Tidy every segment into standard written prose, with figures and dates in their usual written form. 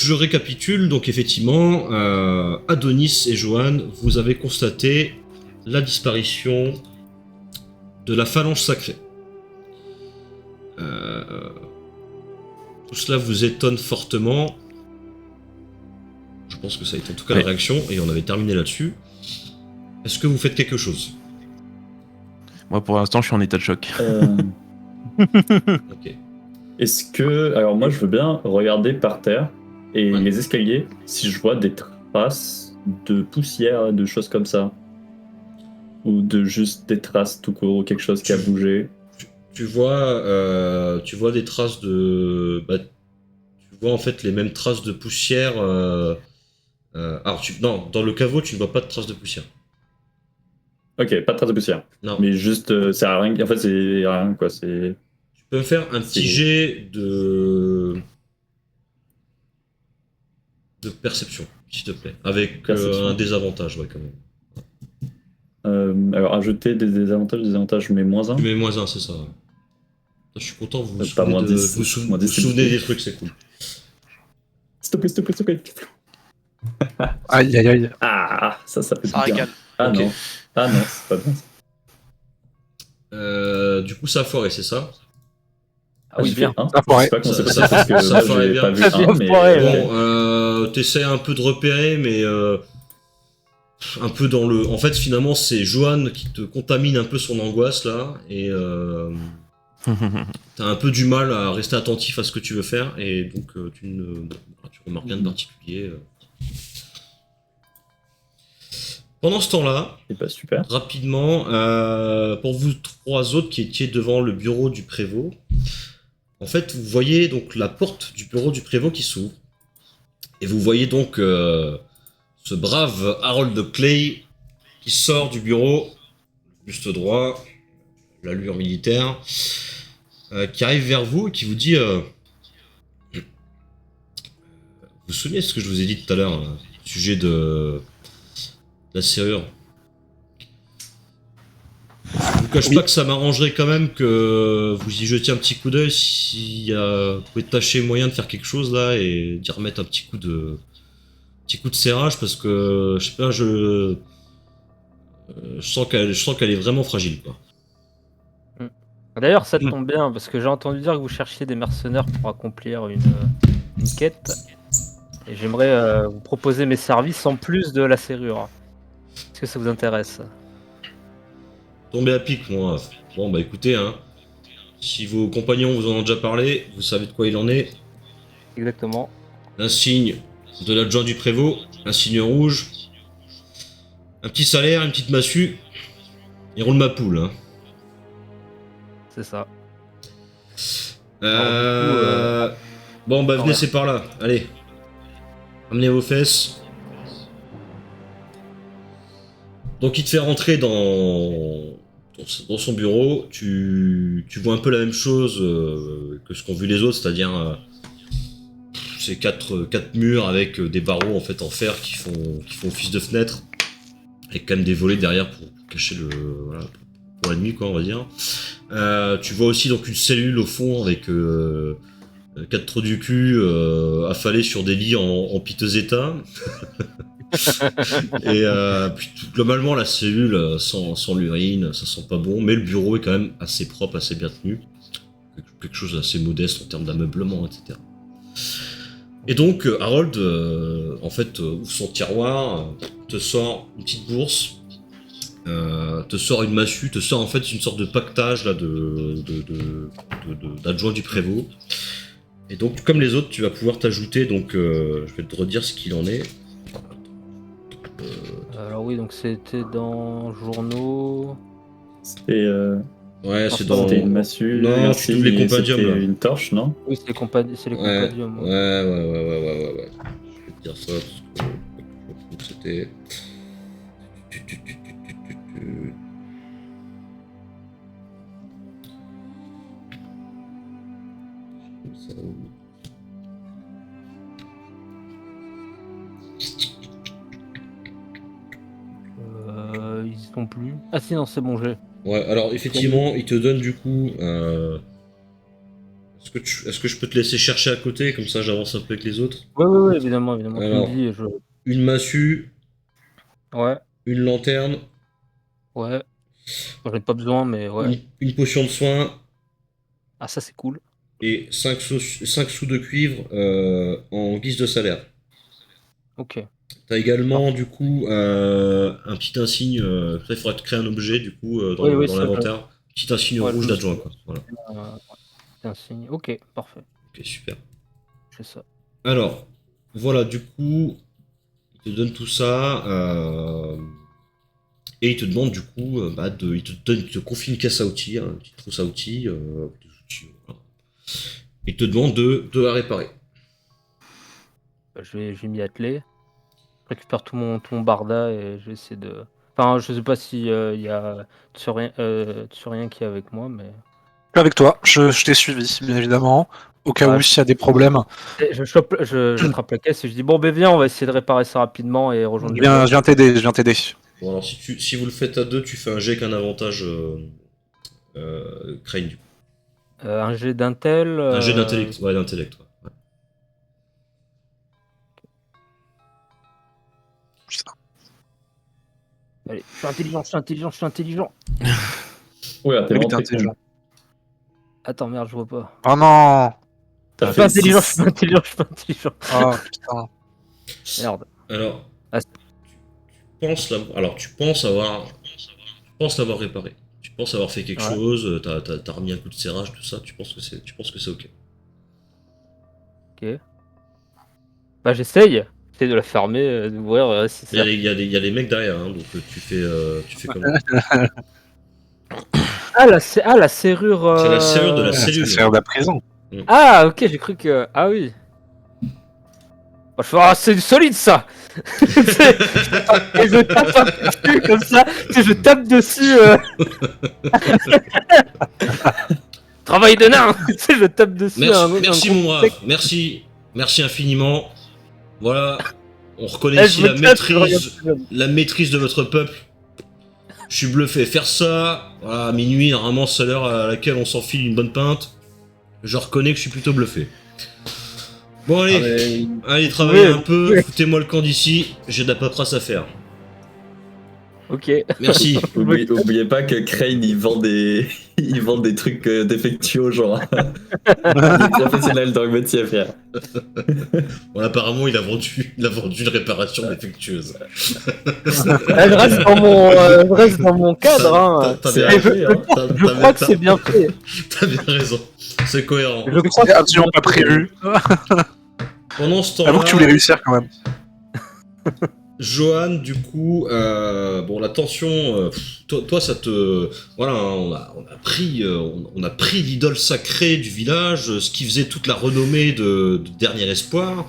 je récapitule. Donc effectivement, Adonis et Johan, vous avez constaté la disparition de la phalange sacrée. Tout cela vous étonne fortement. Je pense que ça a été en tout cas la réaction, et on avait terminé là-dessus. Est-ce que vous faites quelque chose? Moi, pour l'instant, je suis en état de choc. Ok. Est-ce que... Alors moi, je veux bien regarder par terre et Ouais. les escaliers, si je vois des traces de poussière, de choses comme ça. Ou de juste des traces tout court, ou quelque chose qui a bougé. Tu vois des traces de... tu vois en fait les mêmes traces de poussière. Alors, non, dans le caveau, tu ne vois pas de traces de poussière. Ok, pas de traces de poussière. Non. Mais juste, ça a rien... En fait, c'est rien, quoi. C'est... Tu peux me faire un petit jet de perception, s'il te plaît. Avec Perception. un désavantage, ouais, quand même. Alors, ajouter des avantages, je mets moins 1. Tu mets moins 1, c'est ça. Ouais. Je suis content, vous vous Pas souvenez, moins 10. vous souvenez des trucs, c'est cool. S'il te plaît, s'il te plaît, s'il te plaît. Aïe, aïe, aïe. Ah, ça fait Ça du bien. régale. Ah Ok. non. Ah non, c'est pas bien. Du coup, ça a foiré, c'est ça? Ah oui, C'est bien. bien. Ça Je sais pas comment c'est possible parce que ça moi, paraît j'ai bien. pas vu Ça bien un, mais... foiré, ouais. Bon, t'essaies un peu de repérer, mais un peu dans le... En fait, finalement, c'est Johan qui te contamine un peu son angoisse, là, et t'as un peu du mal à rester attentif à ce que tu veux faire, et donc tu remarques rien de particulier. Pendant ce temps-là, C'est pas super. rapidement, pour vous trois autres qui étiez devant le bureau du prévôt, en fait, vous voyez donc la porte du bureau du prévôt qui s'ouvre, et vous voyez donc ce brave Harold Clay qui sort du bureau, buste droit, l'allure militaire, qui arrive vers vous et qui vous dit vous vous souvenez de ce que je vous ai dit tout à l'heure au sujet de la serrure? Je vous cache pas que ça m'arrangerait quand même que vous y jetiez un petit coup d'œil si vous pouvez tâcher moyen de faire quelque chose là et d'y remettre un petit coup de serrage, parce que je sais pas, je sens qu'elle est vraiment fragile, quoi. D'ailleurs, ça tombe bien, parce que j'ai entendu dire que vous cherchiez des mercenaires pour accomplir une quête. Et j'aimerais vous proposer mes services en plus de la serrure. Est-ce que ça vous intéresse? Tombé à pic, moi. Bon, bah écoutez, hein, si vos compagnons vous en ont déjà parlé, vous savez de quoi il en est. Exactement. L'insigne de l'adjoint du prévôt, un signe rouge, un petit salaire, une petite massue, et roule ma poule, hein. C'est ça. Bon, bah venez, ouais. c'est par là. Allez. Amenez vos fesses. Donc il te fait rentrer dans son bureau. Tu vois un peu la même chose que ce qu'ont vu les autres, c'est-à-dire ces quatre murs avec des barreaux en fait en fer qui font office de fenêtre, avec quand même des volets derrière pour cacher pour la nuit, quoi, on va dire. Tu vois aussi donc une cellule au fond avec 4 trous du cul affalés sur des lits en piteux état. Et puis globalement la cellule sent l'urine, ça sent pas bon, mais le bureau est quand même assez propre, assez bien tenu, quelque chose d'assez modeste en termes d'ameublement, etc. Et donc Harold en fait ouvre son tiroir, te sort une petite bourse, te sort une massue, te sort en fait une sorte de pactage là d'adjoint du prévôt. Et donc comme les autres, tu vas pouvoir t'ajouter, donc je vais te redire ce qu'il en est. Alors oui, donc c'était dans journaux. C'était... Ouais, c'est dans... C'était une massue, Non, un tu trouves les signe, et compendiums, c'était là. une torche, non? Oui, c'est les compendiums. Ouais. Je vais te dire ça parce que c'était... Ils y sont plus. Ah si, non, c'est bon, j'ai. Ouais, alors effectivement, il te donne du coup ce est-ce que je peux te laisser chercher à côté, comme ça j'avance un peu avec les autres? Ouais, évidemment. Tu Alors. me dis, je... Une massue, Ouais, une lanterne, ouais. J'en ai pas besoin, mais ouais. une potion de soin Ah, ça, c'est cool. et 5 sous de cuivre en guise de salaire. Ok. T'as également du coup un petit insigne, ça, il faudra te créer un objet du coup Oui, dans ça, l'inventaire. Petit insigne ouais, je rouge me d'adjoint souviens. quoi. Voilà. C'est un signe. Ok, parfait. Ok, super. Je fais ça. Alors, voilà, du coup, il te donne tout ça et il te demande du coup, il te confie une caisse à outils, hein, une petite trousse à outils, des outils, voilà. Il te demande de la réparer. Bah, je vais m'y atteler. Je récupère tout mon barda et je vais essayer de. Enfin, je sais pas si il y a Tsurien qui est avec moi, mais. Avec toi, je t'ai suivi, bien évidemment. Au cas Ouais, où, s'il y a des problèmes, j'attrape la caisse et je dis bon, ben viens, on va essayer de réparer ça rapidement et rejoindre je le boss. viens t'aider, je viens t'aider. Bon, alors si vous le faites à deux, tu fais un jet avec un avantage Crane, du coup. Un jet d'intel. Un jet d'intellect, ouais, d'intellect. Ouais. Putain. Allez, je suis intelligent, je suis intelligent, je suis intelligent. Ouais, t'es Oui, vraiment t'es très intelligent. con. Attends, merde, je vois pas. Oh non. T'as Je suis fait pas intelligent, je 6. suis pas intelligent, je suis pas intelligent. Oh putain. Merde. Alors, Ah, tu penses l'avoir réparé. Tu penses avoir fait quelque Ouais. chose, t'as remis un coup de serrage, tout ça, tu penses que c'est ok. Ok. Bah, j'essaye. J'essaye de la fermer, d'ouvrir, si Il y, a ça. il y a les mecs derrière, hein, donc tu fais comment? Ah, la serrure. C'est la serrure de la Ça cellule. sert de la prison. Ah, ok, j'ai cru que. Ah oui. Bah, je fais, ah, c'est solide ça. Et je tape un peu dessus comme ça. Tu sais, je tape dessus. Travail de nain. Tu sais, je tape dessus. Merci un mon gros brave, sec. merci infiniment. Voilà, on reconnaît Eh, ici je me casse, je regarde plus. la maîtrise de votre peuple. Je suis bluffé. Faire ça, voilà, à minuit, normalement, c'est l'heure à laquelle on s'enfile une bonne pinte. Je reconnais que je suis plutôt bluffé. Bon, allez, Ah, mais... allez, travaillez Ouais, un peu, ouais. foutez-moi le camp d'ici, j'ai de la paperasse à faire. Ok. Merci. Oubliez pas que Crane il vend des, il vend des trucs défectueux aux gens. Il est professionnel dans le métier, frère. Bon, apparemment, il a vendu une réparation défectueuse. Je reste dans mon cadre. Hein. T'as C'est bien, Et arrivé, hein. je crois que c'est bien fait. t'as bien raison. C'est cohérent. Je crois C'était que absolument pas prévu. Pendant ce Avoue que tu voulais temps-là, réussir quand même. Johan, du coup, bon, la tension, toi, ça te, voilà, hein, on a pris l'idole sacrée du village, ce qui faisait toute la renommée de Dernier Espoir.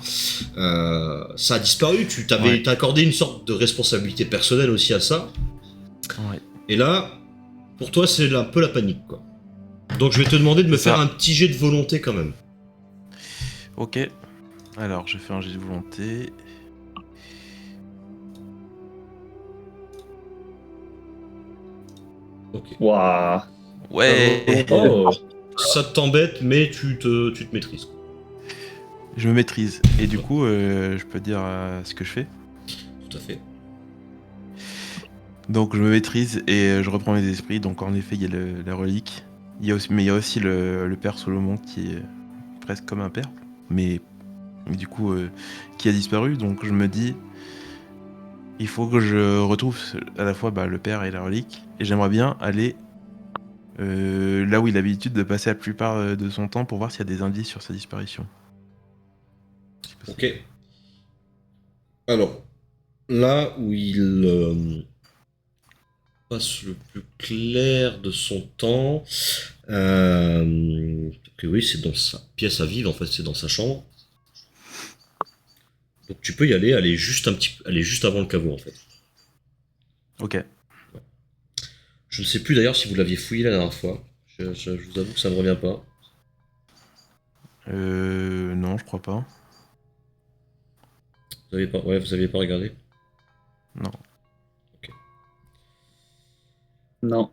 Ça a disparu. T'as accordé une sorte de responsabilité personnelle aussi à ça. Ouais. Et là, pour toi, c'est un peu la panique, quoi. Donc, je vais te demander de me C'est ça. faire un petit jet de volonté quand même. Ok. Alors, je fais un jet de volonté. Ok. Waouh. Ouais. Oh. Ça t'embête, mais tu te maîtrises. Je me maîtrise. Et du coup, je peux dire ce que je fais. Tout à fait. Donc je me maîtrise et je reprends mes esprits. Donc en effet, il y a la relique. Mais il y a aussi le père Solomon qui est presque comme un père. Mais du coup, qui a disparu. Donc je me dis, il faut que je retrouve à la fois le père et la relique. Et j'aimerais bien aller là où il a l'habitude de passer la plupart de son temps pour voir s'il y a des indices sur sa disparition. Ok. Alors, là où il passe le plus clair de son temps, que oui, c'est dans sa pièce à vivre, en fait, c'est dans sa chambre. Donc tu peux y aller, aller juste avant le caveau, en fait. Ok. Je ne sais plus d'ailleurs si vous l'aviez fouillé la dernière fois. Je vous avoue que ça ne me revient pas. Non, je crois pas. Vous aviez pas regardé. Non. Non.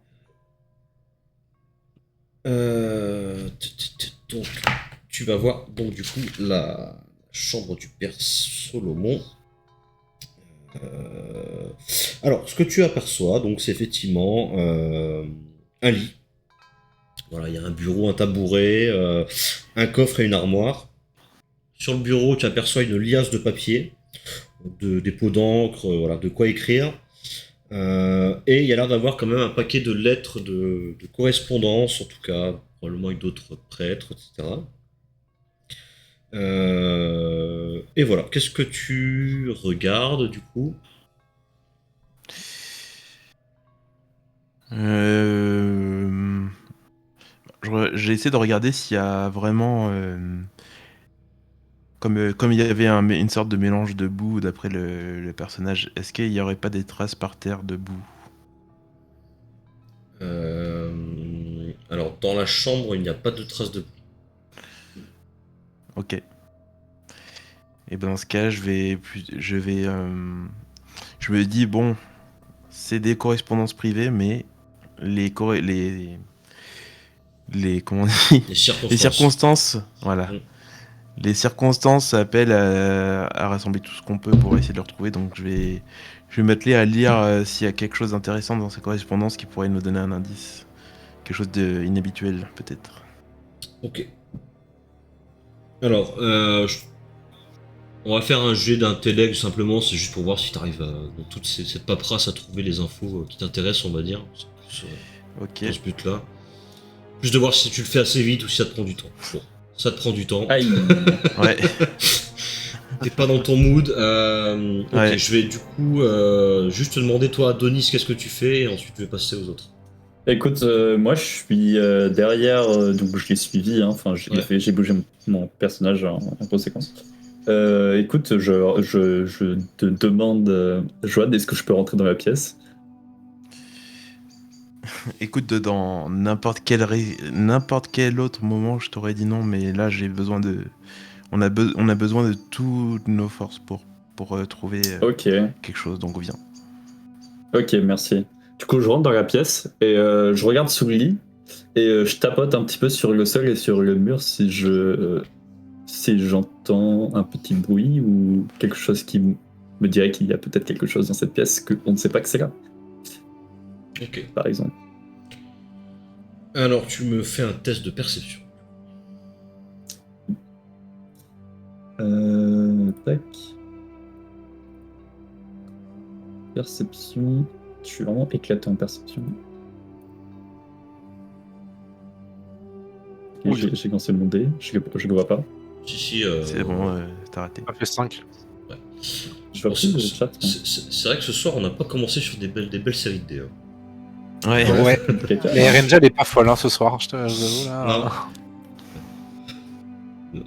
Donc, tu vas voir donc du coup la chambre du père Solomon. Alors, ce que tu aperçois, donc, c'est effectivement un lit. Voilà, il y a un bureau, un tabouret, un coffre et une armoire. Sur le bureau, tu aperçois une liasse de papier, des pots d'encre, voilà, de quoi écrire. Et il y a l'air d'avoir quand même un paquet de lettres de correspondance, en tout cas, probablement avec d'autres prêtres, etc. Et voilà, qu'est-ce que tu regardes du coup? J'ai essayé de regarder s'il y a vraiment... comme il y avait une sorte de mélange de boue d'après le personnage, est-ce qu'il n'y aurait pas des traces par terre de boue? Alors, dans la chambre, il n'y a pas de traces de... Ok. Et ben dans ce cas, je me dis bon, c'est des correspondances privées, mais comment on dit, Les circonstances. les circonstances, voilà. Mm. Les circonstances appellent à rassembler tout ce qu'on peut pour essayer de le retrouver. Donc je vais m'atteler à lire s'il y a quelque chose d'intéressant dans ces correspondances qui pourrait nous donner un indice, quelque chose d'inhabituel peut-être. Ok. Alors, on va faire un jet d'intellect simplement, c'est juste pour voir si tu arrives dans toute cette paperasse à trouver les infos qui t'intéressent, on va dire. C'est plus, Ok. dans ce but-là. Juste de voir si tu le fais assez vite ou si ça te prend du temps. Bon, ça te prend du temps. Aïe. Ouais. T'es pas dans ton mood. Ok, Ouais. je vais du coup juste te demander, toi, Adonis, qu'est-ce que tu fais, et ensuite je vais passer aux autres. Écoute, moi je suis derrière, donc je l'ai suivi, hein, enfin Ouais. j'ai bougé mon personnage en conséquence. Écoute, je te demande, Joanne, est-ce que je peux rentrer dans la pièce? Écoute, dans n'importe quel autre moment, je t'aurais dit non, mais là j'ai besoin de. On a besoin de toutes nos forces pour trouver Ok, quelque chose, donc viens. ok, merci. Du coup, je rentre dans la pièce et je regarde sous le lit et je tapote un petit peu sur le sol et sur le mur si j'entends un petit bruit ou quelque chose qui me dirait qu'il y a peut-être quelque chose dans cette pièce qu'on ne sait pas que c'est là, Ok. par exemple. Alors, tu me fais un test de perception. Tac. Perception. Je suis vraiment éclaté en perception. Ok, Oui. j'ai lancé mon dé, je le vois pas. Si, C'est bon, t'as raté. Ça fait 5. Je vois bon, plus le chat. hein. c'est vrai que ce soir, on n'a pas commencé sur des belles séries de dés. Hein. Ouais. Ouais. Ok, Mais RNG, elle est pas folle ce soir, je t'avoue là.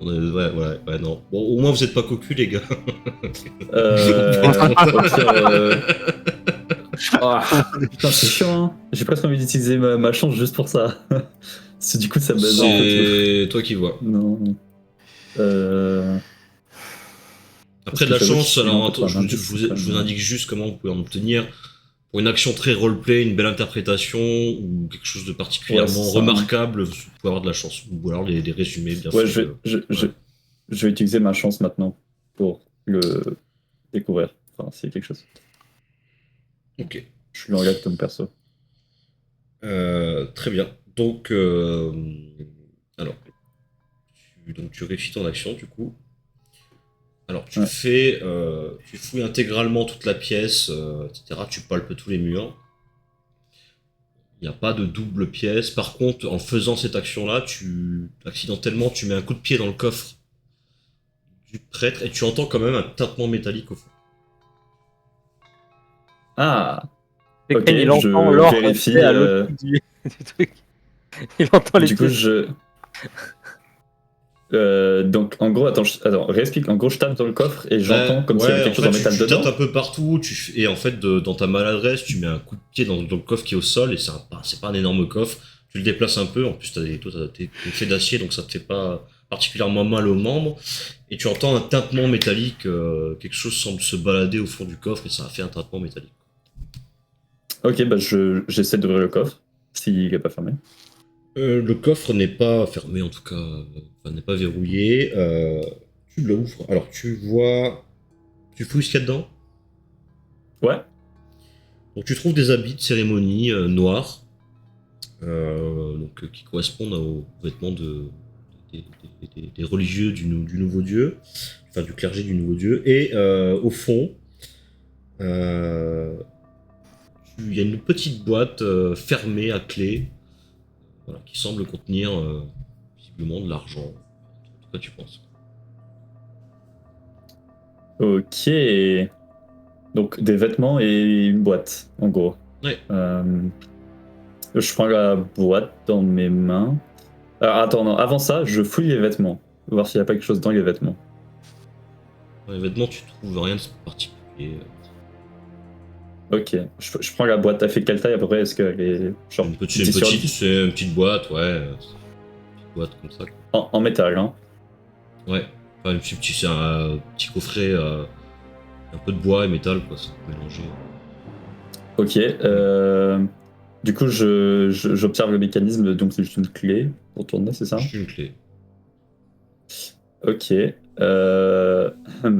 Ouais, non. Bon, au moins, vous êtes pas cocu, les gars. au pire, ah, putain, c'est chiant, hein. J'ai presque envie d'utiliser ma chance juste pour ça. Parce que du coup, ça me baise un peu C'est toi qui vois. tout. Non. Après, de Parce la que j'avoue chance, que alors, sinon, attends, je vous indique juste comment vous pouvez en obtenir. Pour une action très roleplay, une belle interprétation ou quelque chose de particulièrement Ouais, c'est ça. remarquable, vous pouvez avoir de la chance. Ou alors les résumés bien Ouais, faits. je vais utiliser ma chance maintenant pour le découvrir. Enfin, s'il y a quelque chose. Ok. Je suis l'engage comme perso. Très bien. Donc, alors, tu réussis ton action du coup. Alors, tu Ouais. fais, tu fouilles intégralement toute la pièce, etc. Tu palpes tous les murs. Il n'y a pas de double pièce. Par contre, en faisant cette action-là, accidentellement, tu mets un coup de pied dans le coffre du prêtre et tu entends quand même un tintement métallique au fond. Ah, Et ok, quand il je entend l'or vérifie, rester à l'autre bout du truc. Il entend les du coup, pièces. donc, en gros, attends, réexplique. En gros, je tape dans le coffre et j'entends comme s'il y avait quelque chose en métal tu dedans. tâtes un peu partout, et en fait, dans ta maladresse, tu mets un coup de pied dans le coffre qui est au sol, et c'est pas un énorme coffre. Tu le déplaces un peu, en plus, t'es fait d'acier, donc ça te fait pas particulièrement mal aux membres. Et tu entends un tintement métallique, quelque chose semble se balader au fond du coffre, et ça a fait un tintement métallique. Ok, bah j'essaie d'ouvrir le coffre, s'il est pas fermé. Le coffre n'est pas fermé, en tout cas, enfin, n'est pas verrouillé. Tu l'ouvres. Alors, tu vois. Tu fouilles ce qu'il y a dedans. Ouais. Donc, tu trouves des habits de cérémonie noirs, qui correspondent aux vêtements des religieux du nouveau dieu, enfin du clergé du nouveau dieu. Et au fond, il y a une petite boîte fermée à clé. Voilà, qui semble contenir visiblement de l'argent. En tout cas, tu penses. Ok. Donc des vêtements et une boîte, en gros. Ouais. Je prends la boîte dans mes mains. Alors, attends, non, avant ça, je fouille les vêtements. Voir s'il n'y a pas quelque chose dans les vêtements. Dans les vêtements, tu trouves rien de particulier. Ok. Je prends la boîte. T'as fait quelle taille à peu près? Est-ce qu'elle est genre C'est 10 sur 10? c'est une petite boîte, ouais. C'est une petite boîte comme ça. Quoi. En métal, hein. Ouais. Enfin, c'est un petit coffret, un peu de bois et métal, quoi, c'est mélangé. Ok. Du coup, j'observe le mécanisme, donc c'est juste une clé pour tourner, c'est ça? Juste une clé. Ok.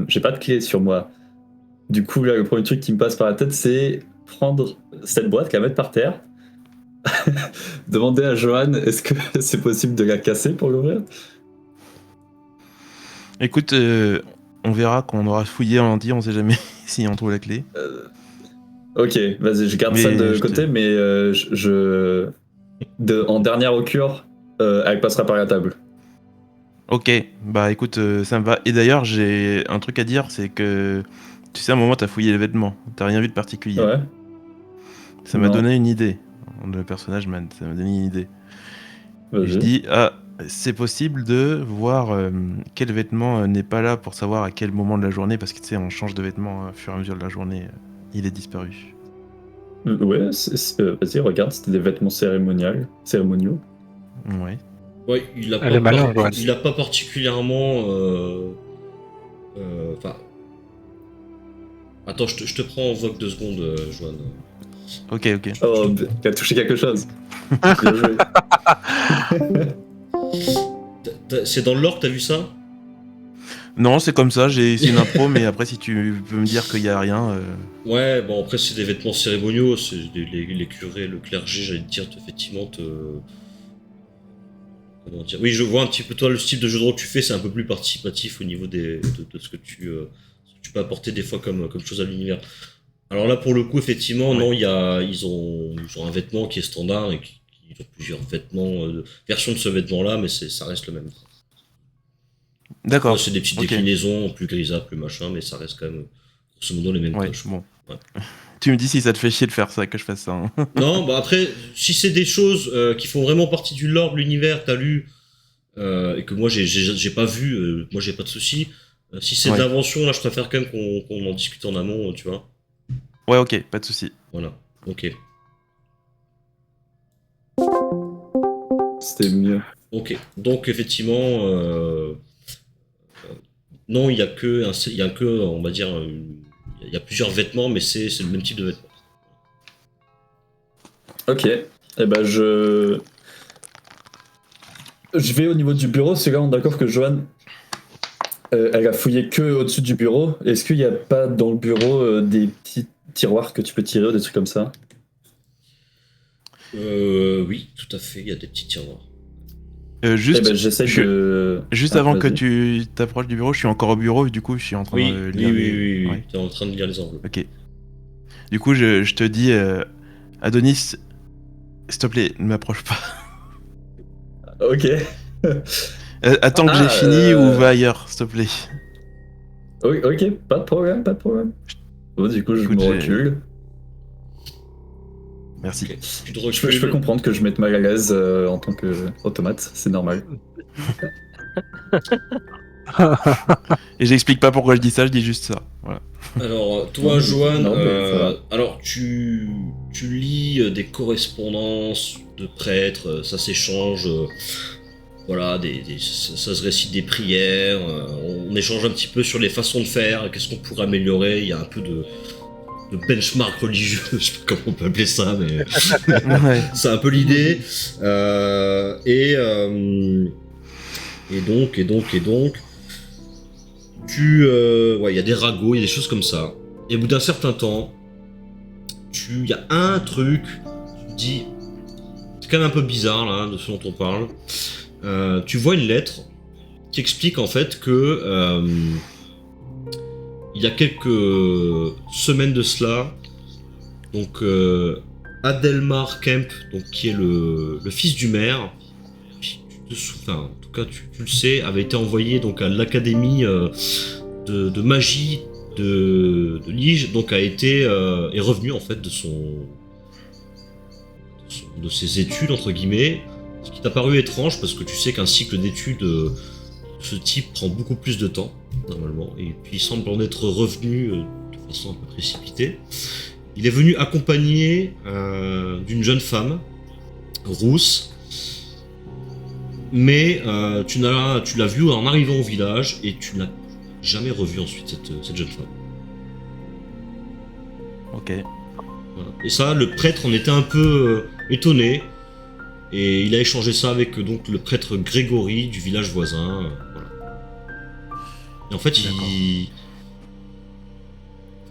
J'ai pas de clé sur moi. Du coup, là, le premier truc qui me passe par la tête, c'est prendre cette boîte, la mettre par terre, demander à Johan, est-ce que c'est possible de la casser pour l'ouvrir? Écoute, on verra quand on aura fouillé en entier, on sait jamais si on trouve la clé. Ok, vas-y, je garde Mais ça de je côté, mais en dernière occure, elle passera par la table. Ok, bah écoute, ça me va. Et d'ailleurs, j'ai un truc à dire, c'est que tu sais, à un moment, t'as fouillé les vêtements, t'as rien vu de particulier. Ouais. Ça m'a Non. donné une idée. Le personnage, ça m'a donné une idée. Et Vas-y. je dis, c'est possible de voir quel vêtement n'est pas là pour savoir à quel moment de la journée, parce que tu sais, on change de vêtements au fur et à mesure de la journée, il est disparu. Ouais, vas-y, regarde, c'était des vêtements cérémoniaux. Ouais. Ouais, il a Elle est malin, Johan. il a pas particulièrement. Enfin. Attends, je te prends en vogue 2 secondes, Joanne. Ok. Oh, il a touché quelque chose. Bien joué. C'est dans le lore que t'as vu ça? Non, c'est comme ça, c'est une impro, mais après, si tu peux me dire qu'il y a rien. Ouais, bon après c'est des vêtements cérémoniaux, c'est les curés, le clergé, j'allais te dire, effectivement, comment dire. Oui, je vois un petit peu toi le style de jeu de rôle que tu fais, c'est un peu plus participatif au niveau de ce que tu peux apporter des fois comme chose à l'univers. Alors là pour le coup effectivement Ouais. non, ils ont un vêtement qui est standard et ils ont plusieurs vêtements, versions de ce vêtement-là, mais ça reste le même. D'accord. Ouais, c'est des petites Ok. déclinaisons, plus grisâtres, plus machin, mais ça reste quand même grosso modo les mêmes Ouais, tâches. bon. Ouais. Tu me dis si ça te fait chier de faire ça, que je fasse ça. Hein. Non, bah après, si c'est des choses qui font vraiment partie du lore de l'univers, t'as lu, et que moi j'ai pas vu, moi j'ai pas de soucis. Si c'est de Ouais. l'invention, là je préfère quand même qu'on en discute en amont, tu vois. Ouais, ok, pas de souci. Voilà, ok. C'était mieux. Ok, donc effectivement, non, il y a que, on va dire, il y a plusieurs vêtements, mais c'est le même type de vêtements. Ok. Eh ben je vais au niveau du bureau. C'est là on est d'accord que Johan, elle a fouillé que au-dessus du bureau. Est-ce qu'il n'y a pas dans le bureau des petits tiroirs que tu peux tirer ou des trucs comme ça? Oui, tout à fait, il y a des petits tiroirs. Juste, Eh ben j'essaie je- de. juste Ah, avant que vas-y. tu t'approches du bureau, je suis encore au bureau et du coup, je suis en train Oui, de oui, lire oui, les- oui, oui. Ouais. T'es en train de lire les enveloppes. Ok. Du coup, je te dis, Adonis, s'il te plaît, ne m'approche pas. Ok. Attends que Ah, j'ai fini ou va ailleurs, s'il te plaît. Ok, pas de problème, pas de problème. Bon, du coup, je Écoute, me j'ai- recule. Merci. Ok. Tu te Je recules. peux comprendre que je mette mal à l'aise en tant qu'automate, c'est normal. Et j'explique pas pourquoi je dis ça, je dis juste ça. Voilà. Alors, toi, Non, Johan, non, mais ça va. alors tu lis des correspondances de prêtres, ça s'échange, voilà, ça se récite des prières, on échange un petit peu sur les façons de faire, qu'est-ce qu'on pourrait améliorer, il y a un peu de benchmark religieux, je sais pas comment on peut appeler ça, mais Ouais. c'est un peu l'idée. Et donc, il y a des ragots, il y a des choses comme ça. Et au bout d'un certain temps, il y a un truc, tu te dis, c'est quand même un peu bizarre là, de ce dont on parle. Tu vois une lettre qui explique en fait que il y a quelques semaines de cela, donc Adelmar Kemp, donc qui est le fils du maire, en tout cas tu le sais, avait été envoyé donc à l'académie de magie de Lige, donc est revenu en fait de ses études entre guillemets, ce qui t'a paru étrange parce que tu sais qu'un cycle d'études de ce type prend beaucoup plus de temps normalement, et puis il semble en être revenu de façon un peu précipitée. Il est venu accompagné d'une jeune femme rousse, mais tu l'as vue en arrivant au village et tu l'as jamais revue ensuite, cette jeune femme. Ok. Voilà. Et ça, le prêtre en était un peu étonné, et il a échangé ça avec donc le prêtre Grégory du village voisin. Voilà. Et en fait,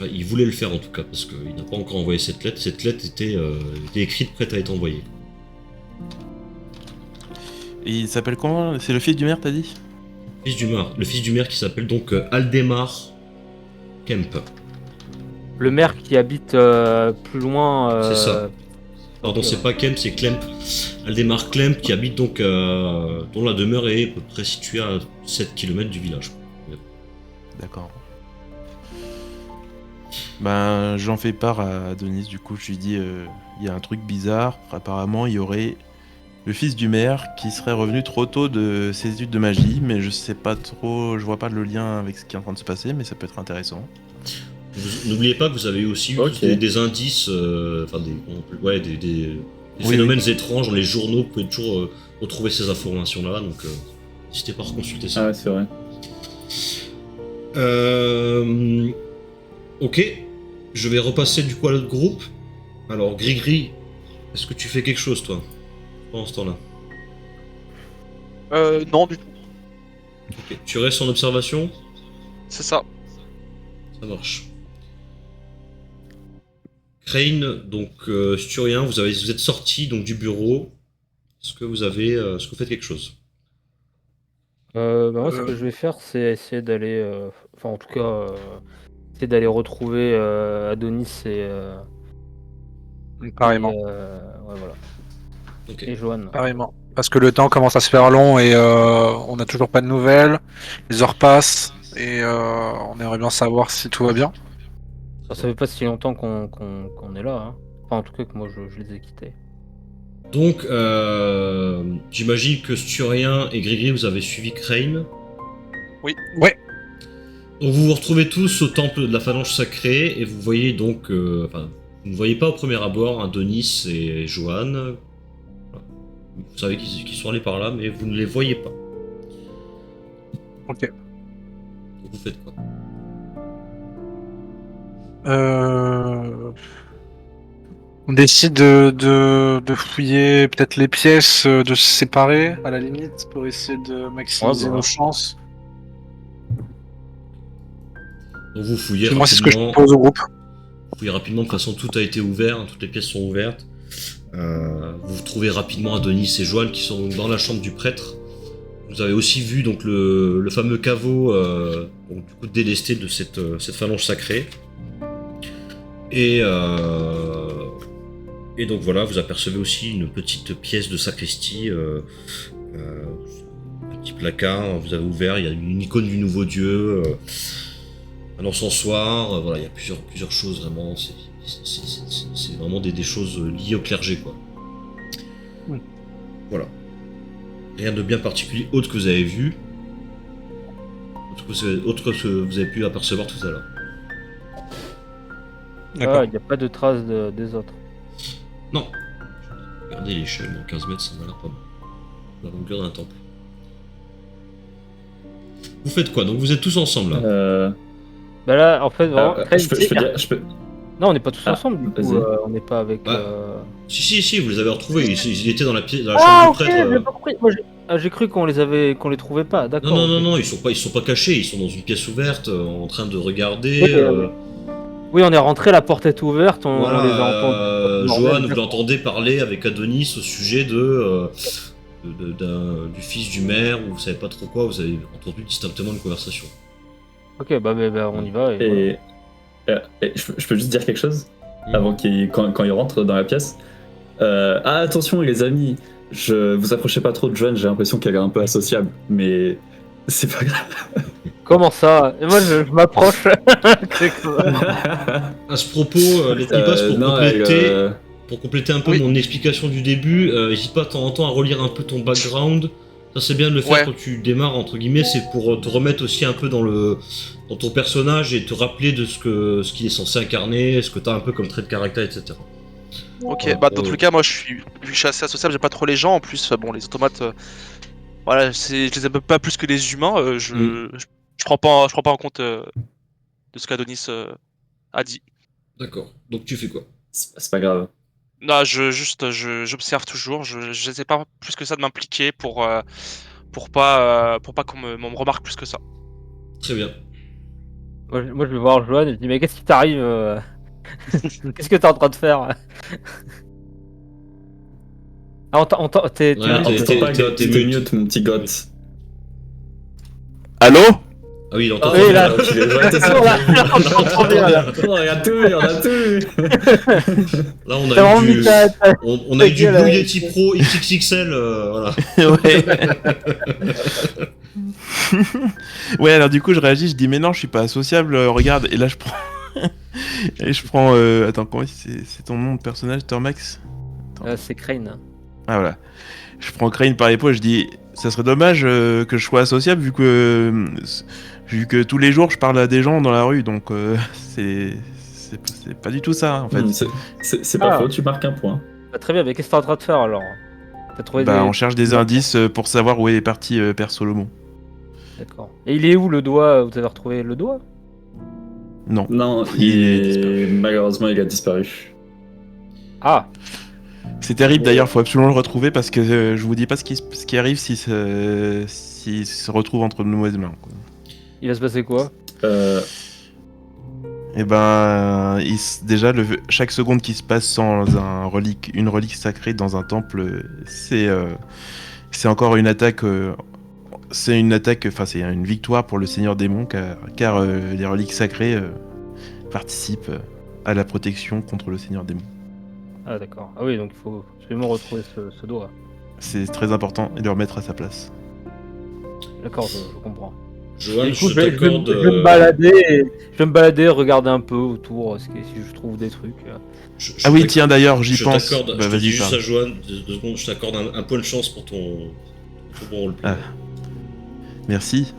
il voulait le faire en tout cas, parce qu'il n'a pas encore envoyé cette lettre. Cette lettre était écrite, prête à être envoyée. Et il s'appelle comment? C'est le fils du maire, t'as dit? Le fils du maire qui s'appelle donc Aldemar Kemp. Le maire qui habite plus loin. C'est ça. Pardon, c'est pas Kemp, c'est Klemp. Aldemar Klemp qui habite donc dont la demeure est à peu près située à 7 km du village. D'accord. Ben, j'en fais part à Denis, du coup, je lui dis, il y a un truc bizarre, apparemment il y aurait le fils du maire qui serait revenu trop tôt de ses études de magie, mais je sais pas trop, je vois pas le lien avec ce qui est en train de se passer, mais ça peut être intéressant. N'oubliez pas que vous avez aussi eu des indices, des phénomènes étranges dans les journaux, vous pouvez toujours retrouver ces informations-là, donc n'hésitez pas à reconsulter ça. Ah ouais, c'est vrai. Ok, je vais repasser du coup à l'autre groupe. Alors Grigri, est-ce que tu fais quelque chose toi pendant ce temps-là? Non, du tout. Ok, tu restes en observation? C'est ça. Ça marche. Crane, donc Sturien, vous êtes sorti donc du bureau. Est-ce que vous faites quelque chose? Moi, ce que je vais faire, c'est essayer d'aller. Enfin, en tout cas, essayer d'aller retrouver Adonis Carrément. ouais, voilà. Ok. Et Johan. Carrément. Parce que le temps commence à se faire long et on n'a toujours pas de nouvelles. Les heures passent et on aimerait bien savoir si tout va bien. Ça fait pas si longtemps qu'on est là. Hein. Enfin, en tout cas, que moi, je les ai quittés. Donc, j'imagine que Sturien et Grigri, vous avez suivi Crane. Oui. Ouais. Donc vous vous retrouvez tous au temple de la phalange sacrée et vous voyez donc, vous ne voyez pas au premier abord Adonis et Johan. Voilà. Vous savez qu'ils sont allés par là, mais vous ne les voyez pas. Ok. Donc vous faites quoi? On décide de fouiller peut-être les pièces, de se séparer à la limite pour essayer de maximiser Ouais, bah. nos chances. Donc vous fouillez Moi, c'est ce que je rapidement. propose au groupe. Vous fouillez rapidement, de toute façon tout a été ouvert, hein, toutes les pièces sont ouvertes. Vous trouvez rapidement Adonis et Johan qui sont dans la chambre du prêtre. Vous avez aussi vu donc le fameux caveau donc, du coup délesté de cette phalange sacrée. Et donc voilà, vous apercevez aussi une petite pièce de sacristie, un petit placard, vous avez ouvert, il y a une icône du nouveau dieu, un encensoir, voilà, il y a plusieurs choses vraiment, c'est vraiment des choses liées au clergé quoi. Oui. Voilà. Rien de bien particulier autre que vous avez vu, autre que vous avez pu apercevoir tout à l'heure. D'accord. Il n'y a pas de traces des autres. Non. Regardez l'échelle, bon, 15 mètres, ça m'a l'air pas mal. La longueur d'un temple. Vous faites quoi? Donc vous êtes tous ensemble là. Bah là, en fait, vraiment, Je peux dire, Non, on n'est pas tous Ah, ensemble, du coup. vas-y. On n'est pas avec. Bah, Si, vous les avez retrouvés. Ils étaient dans la pièce, dans la Ah, chambre ok, du prêtre. j'ai pas compris. Moi, j'ai cru qu'on les trouvait pas. Non, D'accord. non, ok. non, non, ils sont pas cachés. Ils sont dans une pièce ouverte, en train de regarder. Oui, Oui, on est rentré, la porte est ouverte, on Voilà, les a entendus. Johan, vous D'accord. l'entendez parler avec Adonis au sujet du fils du maire, ou vous savez pas trop quoi, vous avez entendu distinctement une conversation. Ok, bah, on y va. Et voilà. Et je peux juste dire quelque chose Mm. avant quand il rentre dans la pièce. Attention les amis, vous approchez pas trop de Joanne, j'ai l'impression qu'elle est un peu associable, mais c'est pas grave. Comment ça? Et moi, je m'approche. À ce propos, les petits boss, pour compléter un peu Oui. mon explication du début, n'hésite pas de temps en temps à relire un peu ton background. Ça, c'est bien de le faire Ouais. quand tu démarres, entre guillemets, c'est pour te remettre aussi un peu dans ton personnage et te rappeler de ce qu'il est censé incarner, ce que tu as un peu comme trait de caractère, etc. Ok, bah dans tous les cas, moi vu que je suis assez associable, j'aime pas trop les gens. En plus, bon, les automates, voilà, je les aime pas plus que les humains. Je prends pas en compte de ce qu'Adonis a dit. D'accord. Donc tu fais quoi? C'est pas grave. Non, j'observe toujours. Je sais pas plus que ça de m'impliquer pour pas qu'on me remarque plus que ça. Très bien. Moi, je vais voir Johan et je dis, mais qu'est-ce qui t'arrive Qu'est-ce que t'es en train de faire? Ah, t'es Ouais, mute. t'es- T'es mute. mute, mon petit goth. Allô? Ah oui, il entend. Oui, là. Tu les vois, t'es On entend bien, là. Oh, on a tout eu, on a tout eu. Là, on T'as a vraiment eu mis du, on a eu du gueule, Blue Yeti Pro XXL, voilà. Ouais. Ouais, alors du coup, je réagis, je dis, mais non, je suis pas associable, regarde, et là, je prends. Et je prends. Attends, comment c'est ton nom de personnage, Tormax? C'est Crane. Ah voilà. Je prends Crane par l'épaule, je dis, ça serait dommage que je sois associable vu que tous les jours je parle à des gens dans la rue, donc c'est pas du tout ça en fait. C'est pas Ah. faux, tu marques un point. Bah, très bien, mais qu'est-ce que t'es en train de faire alors? T'as trouvé Bah, des. on cherche des indices pour savoir où est parti Père Solomon. D'accord. Et il est où le doigt? Vous avez retrouvé le doigt? Non. Non, malheureusement, il a disparu. Ah, C'est terrible d'ailleurs, faut absolument le retrouver parce que je vous dis pas ce qui arrive s'il se retrouve entre de mauvaises mains, quoi. il va se passer quoi? Et ben, déjà, chaque seconde qui se passe sans une relique sacrée dans un temple, c'est encore une attaque. C'est une attaque, enfin, c'est une victoire pour le Seigneur Démon, car les reliques sacrées participent à la protection contre le Seigneur Démon. Ah, d'accord. Ah oui, donc il faut absolument retrouver ce doigt. C'est très important et le remettre à sa place. D'accord, je comprends. Johan, Du coup, je je vais t'accorde. me balader, regarder un peu autour, si je trouve des trucs. Ah oui, tiens, d'ailleurs, j'y je pense. t'accorde, Bah, je te vas-y, dis juste parle. à Johan, 2 secondes, je t'accorde un point de chance pour ton bon roleplay. Ah. Merci.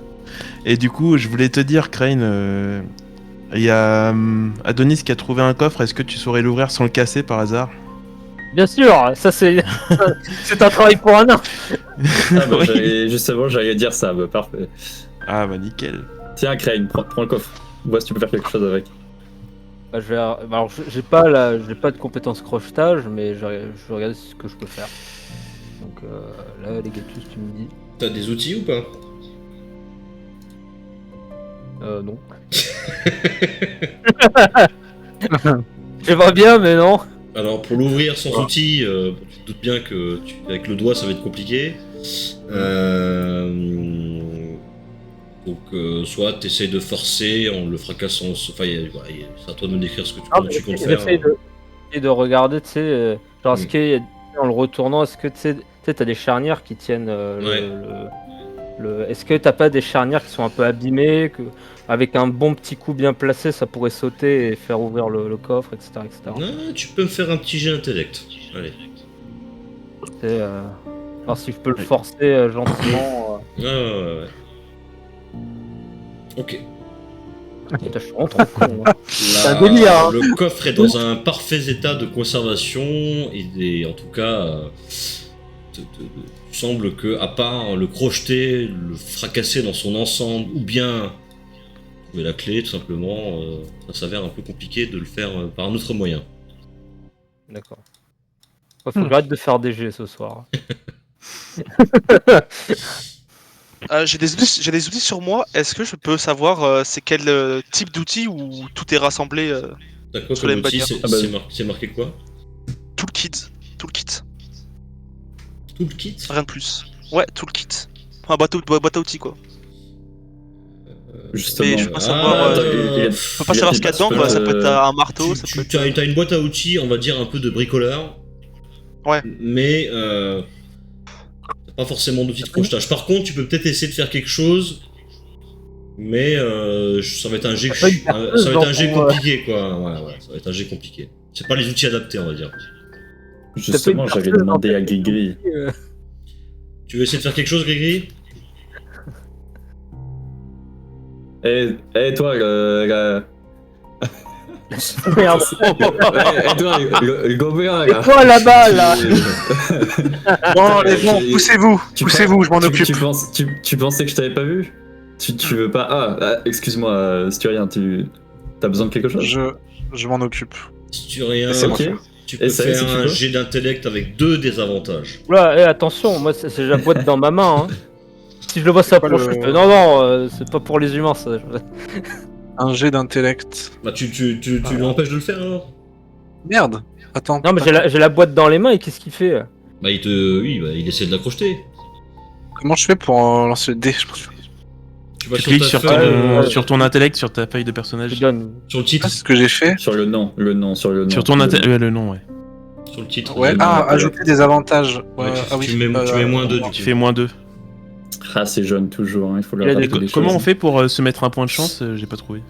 Et du coup, je voulais te dire, Crane, il y a Adonis qui a trouvé un coffre. Est-ce que tu saurais l'ouvrir sans le casser par hasard? Bien sûr, ça c'est c'est un travail pour un nain. Ah bah, Oui. justement, j'allais dire ça, bah, parfait. Ah bah nickel. Tiens, Crane, prends le coffre. Vois si tu peux faire quelque chose avec. Bah, alors, j'ai pas de compétences crochetage, mais je vais regarder ce que je peux faire. Donc là, les Gatus, tu me dis. T'as des outils ou pas? Non. J'aimerais bien, mais non. Alors pour l'ouvrir sans outil, tu te doutes bien que avec le doigt ça va être compliqué. Donc soit tu essayes de forcer en le fracassant, enfin c'est à toi de me décrire comment tu comptes faire. J'essaie de regarder, tu sais, genre est-ce Mm. qu'il en le retournant, est-ce que tu sais, t'as des charnières qui tiennent est-ce que t'as pas des charnières qui sont un peu abîmées, que avec un bon petit coup bien placé, ça pourrait sauter et faire ouvrir le coffre, etc., etc. Ah, tu peux me faire un petit jet d'intellect. Allez. Alors si je peux le forcer gentiment. Ouais. Ok. Putain, je suis vraiment trop con. Hein. C'est un délire, hein. Le coffre est dans un parfait état de conservation et en tout cas, il semble que, à part le crocheter, le fracasser dans son ensemble, ou bien trouver la clé, tout simplement. Ça s'avère un peu compliqué de le faire par un autre moyen. D'accord. Faut que j'arrête de faire des jets ce soir. J'ai des outils sur moi. Est-ce que je peux savoir c'est quel type d'outil où tout est rassemblé T'as quoi Sur comme les outil? bannières. C'est marqué quoi? Toolkit. Toolkit? Rien de plus. Ouais, toolkit. Un boîte à outils quoi. Justement. Mais je peux pas savoir. attends, Je peux pas savoir ce qu'il y a dedans quoi. Ça peut être un marteau. Ça peut être... T'as une boîte à outils, on va dire un peu de bricoleur. Ouais. Mais t'as pas forcément d'outils de crochetage. Par contre, tu peux peut-être essayer de faire quelque chose. Mais ça va être un jet, T'as pas une perceuse ça va être un dans jet ton, compliqué quoi. Ouais, ça va être un jet compliqué. C'est pas les outils adaptés, on va dire. Justement, j'avais demandé à Grigri. Tu veux essayer de faire quelque chose, Grégory? Toi, Merde. toi, le gobelin, Et là. toi là-bas, là Bon, les bons, poussez-vous, je m'en occupe. Tu pensais que je t'avais pas vu? Tu veux pas... excuse-moi, Sturien, t'as besoin de quelque chose? Je m'en occupe. Si tu rien, C'est moi. Ok. tu peux Et ça, faire si tu un veux. jet d'intellect avec 2 désavantages. Oula, attention, moi c'est la boîte dans ma main. Hein. Si je le vois s'approcher, le- je fais, non, c'est pas pour les humains ça. Un jet d'intellect. Bah tu l'empêches de le faire alors? Merde. Attends. Non, mais j'ai la boîte dans les mains et qu'est-ce qu'il fait? Bah il essaie de la crocheter. Comment je fais pour lancer le dé? Tu vas Tu cliques ta sur feuille, sur ton intellect, sur ta feuille de Je personnage. donne. sur le titre. Ah, c'est ce que j'ai fait. Sur le nom. Sur ton intellect, le nom, ouais. Sur le titre. Ouais. Ah, ajouter des avantages. Ouais, Ah oui. tu mets moins 2 du coup. Tu fais -2. Ah, c'est jeune toujours, hein, il faut leur Il a des- rappeler des Comment choses. on fait pour se mettre un point de chance? J'ai pas trouvé.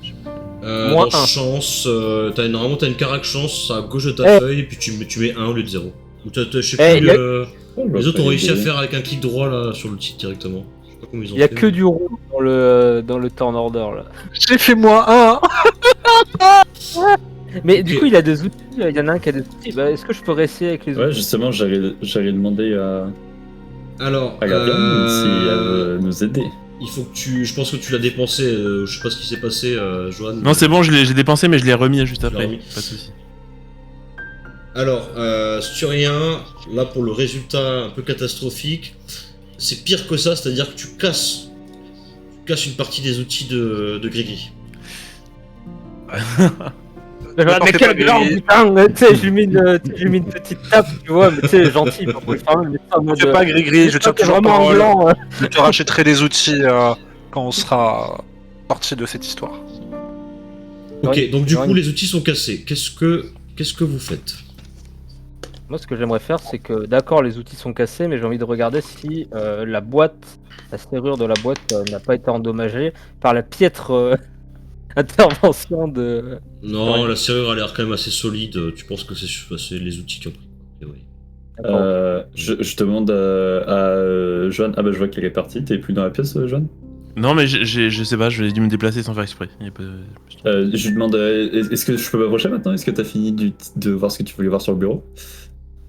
Moins Dans un. chance, normalement t'as une carac chance à gauche de ta Eh. feuille et puis tu mets 1 au lieu de 0. Ou je sais Eh, plus, y a- Oh, bah, les autres ont pas réussi à idée. faire avec un clic droit là sur le titre directement. Je sais pas comment ils ont Il y a fait, que mais- du rouge dans le turn order là. J'ai fait -1. Mais du Ok. coup, il a des outils, il y en a un qui a des outils. Bah, est-ce que je peux réessayer avec les Ouais, outils? justement, j'allais demander Alors, à Gabriel si elle veut nous aider. il faut que je pense que tu l'as dépensé, je sais pas ce qui s'est passé, Johan. Non, c'est bon, j'ai dépensé, mais je l'ai remis juste après. remis. Pas de soucis. Alors, Sturien, là pour le résultat un peu catastrophique, c'est pire que ça, c'est-à-dire que tu casses une partie des outils de Grigri. Mais t'en fais quel pas, grand Grigri. putain, tu sais, je lui mets une petite tape, tu vois, mais tu sais, gentil, pas pour le faire, mais ça en mode. Fais pas gris-gris, je tiens t'es toujours vraiment parole. anglant. Je te rachèterai des outils quand on sera sorti de cette histoire. Ok, Ouais, donc du ouais. coup les outils sont cassés. Qu'est-ce que vous faites? Moi, ce que j'aimerais faire, c'est que, d'accord, les outils sont cassés, mais j'ai envie de regarder si la serrure de la boîte n'a pas été endommagée par la piètre intervention de. Non, la serrure a l'air quand même assez solide. Tu penses que c'est les outils qui ont pris. Et oui. D'accord. Je demande à Joanne. Ah bah je vois qu'elle est partie, t'es plus dans la pièce, Joanne? Non, mais je sais pas, j'ai dû me déplacer sans faire exprès. Y a pas... Je lui demande, est-ce que je peux m'approcher maintenant? Est-ce que t'as fini de voir ce que tu voulais voir sur le bureau?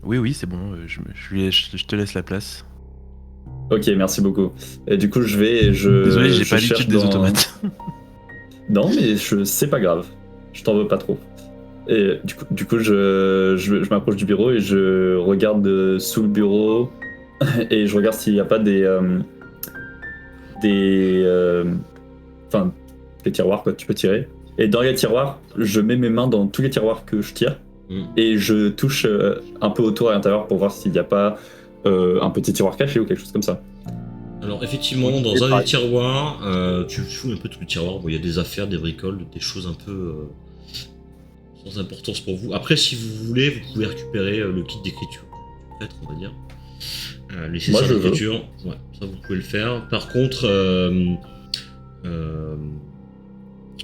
Oui, c'est bon, je te laisse la place. Ok, merci beaucoup. Et du coup, je vais et je. Désolé, j'ai je pas cherche l'habitude des dans- automates. Non, mais c'est pas grave. Je t'en veux pas trop. Et du coup je m'approche du bureau et je regarde sous le bureau et je regarde s'il n'y a pas des tiroirs que tu peux tirer. Et dans les tiroirs, je mets mes mains dans tous les tiroirs que je tire Mm. et je touche un peu autour à l'intérieur pour voir s'il n'y a pas un petit tiroir caché ou quelque chose comme ça. Alors effectivement, dans C'est un des pareil. tiroirs, tu fouilles un peu tous les tiroirs. Bon, il y a des affaires, des bricoles, des choses un peu sans importance pour vous. Après, si vous voulez, vous pouvez récupérer le kit d'écriture. Peut-être, on va dire. Les Moi, sessions je veux. d'écriture. Ouais, ça vous pouvez le faire. Par contre,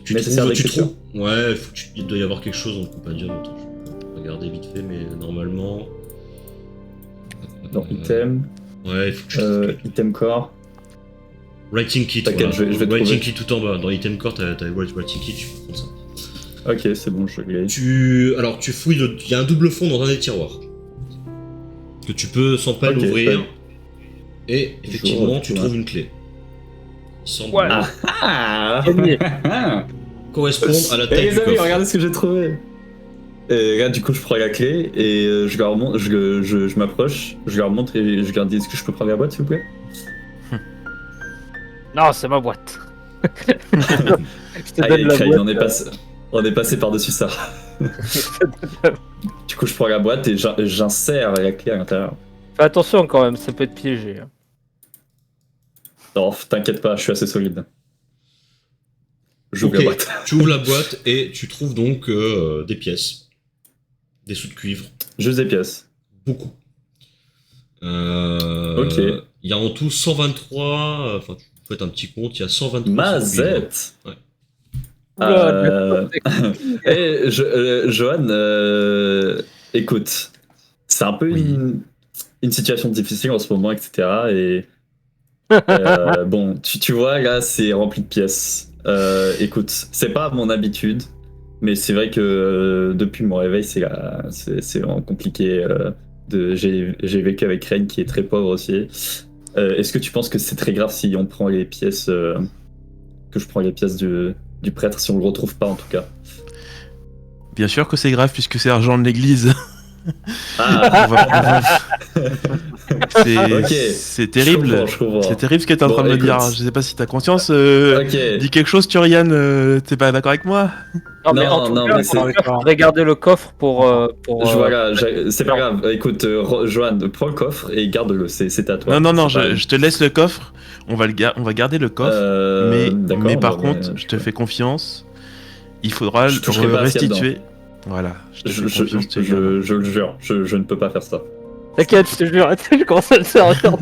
tu Nécessaire trouves... d'écriture. Ouais, il doit y avoir quelque chose dans le compendium. Attends, je vais regarder vite fait, mais normalement... Dans item, Ouais, il faut que tu trouves item core. Writing kit, T'inquiète, voilà. je vais Writing trouver. kit tout en bas. Dans item core, t'as Writing kit, tu peux prendre ça. Ok, c'est bon, je l'ai. Alors, tu fouilles, il y a un double fond dans un des tiroirs. Que tu peux sans peine Ok, ouvrir. ouais. Et effectivement, tu Ouais. trouves une clé. qui semblent Ouais. Ah Gagné. correspondre à la Et taille les du amis, coffre. regardez ce que j'ai trouvé. Et là, du coup, je prends la clé et je leur montre, je m'approche, je leur montre et je leur dis est-ce que je peux prendre la boîte, s'il vous plaît? Non, c'est ma boîte. Je te Ah, donne et la Crane, boîte. on est passé par-dessus ça. Du coup, je prends la boîte et j'insère la clé à l'intérieur. Fais attention quand même, ça peut être piégé. Hein. Non, t'inquiète pas, je suis assez solide. J'ouvre Ok, la boîte. tu ouvres la boîte et tu trouves donc des pièces. Des sous de cuivre. Juste des pièces. Beaucoup. Ok. Il y a en tout 123. Enfin, tu fais un petit compte, il y a 123 sous de cuivre. Mazette. Ouais. Oula, Et Johan, écoute, c'est un peu Oui. une situation difficile en ce moment, etc. Et bon, tu vois, là, c'est rempli de pièces. Écoute, c'est pas mon habitude, mais c'est vrai que depuis mon réveil, c'est vraiment compliqué. J'ai vécu avec Ren qui est très pauvre aussi. Est-ce que tu penses que c'est très grave si on prend les pièces, que je prends les pièces du prêtre, si on le retrouve pas en tout cas? Bien sûr que c'est grave puisque c'est l'argent de l'église. Ah, On va- ok. C'est terrible. Je comprends. C'est terrible ce que t'es en Bon, train de me écoute. dire. Je sais pas si t'as conscience. Ok. Dis quelque chose, Turian. T'es pas d'accord avec moi? Non, mais Non, en tout non, cas, mais c'est- regardez le coffre pour. Voilà, c'est pas grave. Écoute, Johan, prends le coffre et garde-le. C'est à toi. Non, C'est pas- je te laisse le coffre. On va garder le coffre. d'accord, mais par bah, contre, ouais, je te fais confiance. Il faudra Je le toucherai pas à ce qu'il y a restituer. Voilà. Je te fais je confiance, Turian. le jure, je ne peux pas faire ça. T'inquiète, je te jure, je commence à le servir.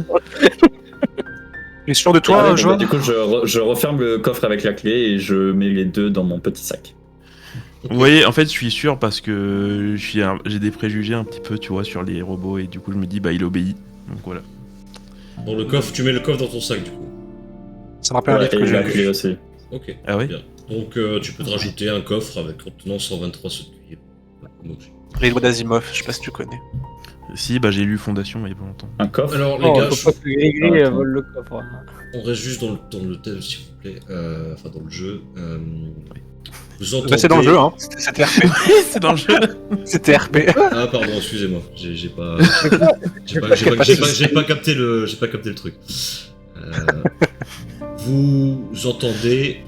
Tu es sûr de Ah, toi, ouais, bon, Johan? bah, du coup, je referme le coffre avec la clé et je mets les deux dans mon petit sac. Vous voyez, en fait, je suis sûr parce que j'ai des préjugés un petit peu, tu vois, sur les robots et du coup, je me dis, bah, il obéit. Donc voilà. Dans le coffre, tu mets le coffre dans ton sac du coup. Ça me rappelle un Ouais, livre et que j'ai la lu. clé aussi. Ok. Ah ouais? Bien. Donc tu peux te rajouter un coffre avec contenant 123 sous de cuivre. Comme objet. Les lois d'Asimov, je sais pas si tu connais. Si, bah, j'ai lu Fondation il y a pas longtemps. Un coffre. Alors les Non, gars, faut pas que Gris-Gris Attends. vole le coffre. on reste juste dans le thème s'il vous plaît. Enfin dans le jeu. Vous Bah, entendez... c'est dans le jeu, hein. C'était RP. C'est dans le jeu. C'était RP. Ah pardon, excusez-moi. J'ai pas capté le truc. Vous entendez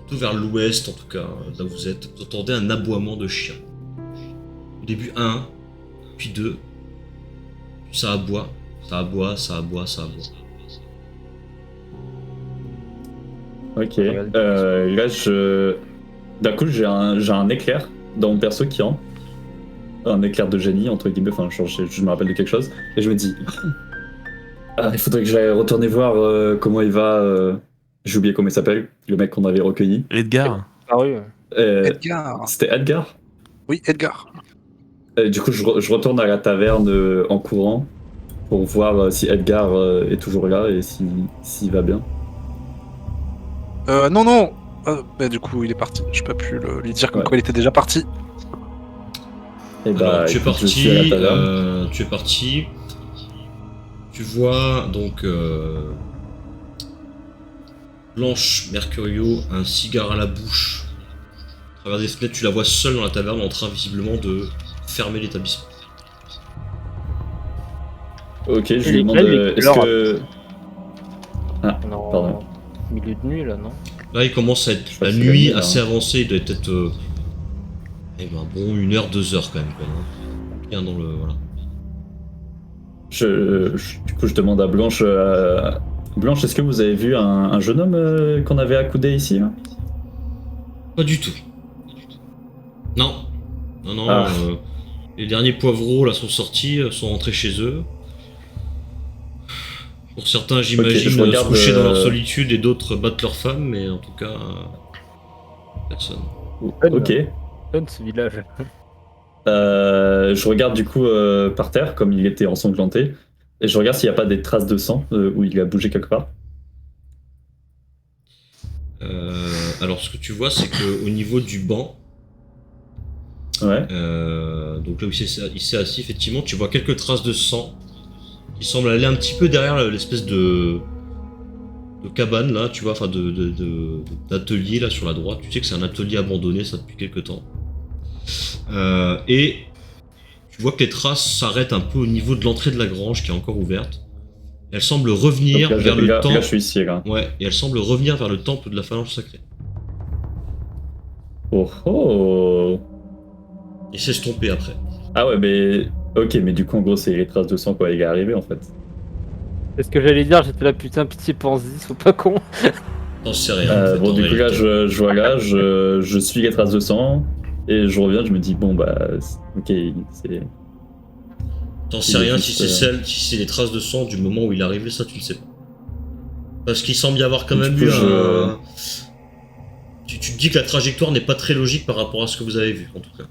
tout vers l'ouest en tout cas, là où vous êtes, vous entendez un aboiement de chien. Au début 1, puis 2, puis ça aboie. Ok. Là, d'un coup, j'ai un éclair dans mon perso qui rentre. Un éclair de génie, entre guillemets. Enfin, je me rappelle de quelque chose. Et je me dis. Il faudrait que j'aille retourner voir comment il va. J'ai oublié comment il s'appelle, le mec qu'on avait recueilli. Edgar. Paru. Edgar. C'était Edgar. Oui, Edgar. Du coup, je retourne à la taverne en courant pour voir si Edgar est toujours là et s'il va bien. Non. Bah, du coup, il est parti. J'ai pas pu lui dire comme Ouais. quoi il était déjà parti. Et Alors, tu es écoute, je suis à la parti, taverne. tu vois donc Blanche Mercurio, un cigare à la bouche. À travers des fenêtres, tu la vois seule dans la taverne en train visiblement de fermer l'établissement. Ok, je Et lui demande Nickel, est-ce alors, que. Non, Pardon. milieu de nuit là, non? Là, il commence à être Je sais pas la si nuit c'est la nuit, assez hein. avancée, il doit être peut-être un bon 1h, 2h quand même. Quoi, hein. Bien dans le. Voilà. Du coup, je demande à Blanche. Blanche, est-ce que vous avez vu un jeune homme qu'on avait accoudé ici là? Pas du tout. Non. Non. Ah. Les derniers poivreaux là sont sortis, sont rentrés chez eux. Pour certains, j'imagine, je regarde, se coucher dans leur solitude et d'autres battent leurs femmes, mais en tout cas, personne. Ok. Donne ce village. Je regarde du coup par terre, comme il était ensanglanté, et je regarde s'il n'y a pas des traces de sang où il a bougé quelque part. Alors, ce que tu vois, c'est que au niveau du banc, Ouais. donc là où il s'est assis, effectivement, tu vois quelques traces de sang Il semble aller un petit peu derrière l'espèce de cabane là, tu vois, enfin d'atelier là sur la droite. Tu sais que c'est un atelier abandonné ça depuis quelques temps. Et tu vois que les traces s'arrêtent un peu au niveau de l'entrée de la grange qui est encore ouverte. Elle semble revenir Donc là, vers le là, temple. là, je suis ici, là. Ouais, et elle semble revenir vers le temple de la phalange sacrée. Oh oh. Et s'estomper après. Ah ouais, mais... Ok, mais du coup, en gros, c'est les traces de sang quand il est arrivé, en fait. C'est ce que j'allais dire, j'étais là, putain, pitié, pense-y, sois pas con. T'en sais rien. En fait, Bon, en du coup, là, réalité. je vois là, je suis les traces de sang, et je reviens, je me dis, bon, bah... Ok, c'est... T'en sais il est rien juste, si c'est les traces de sang du moment où il est arrivé, ça tu le sais pas. Parce qu'il semble y avoir quand Du même coup, eu je- un... Tu te dis que la trajectoire n'est pas très logique par rapport à ce que vous avez vu, en tout cas.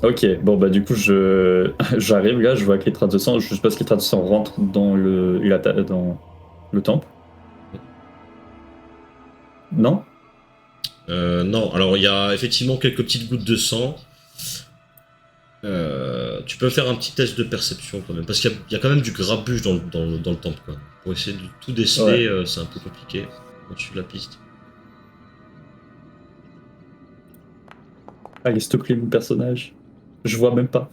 Ok, bon, bah, du coup, j'arrive, là, je vois que les traces de sang, je suppose que les traces de sang rentrent dans dans le temple. Non? Non, alors il y a effectivement quelques petites gouttes de sang. Tu peux faire un petit test de perception quand même, parce qu'il y a quand même du grabuge dans le temple, quoi. Pour essayer de tout déceler, c'est un peu compliqué. Quand tu la piste. Allez, s'il te plaît, mon personnage. Je vois même pas.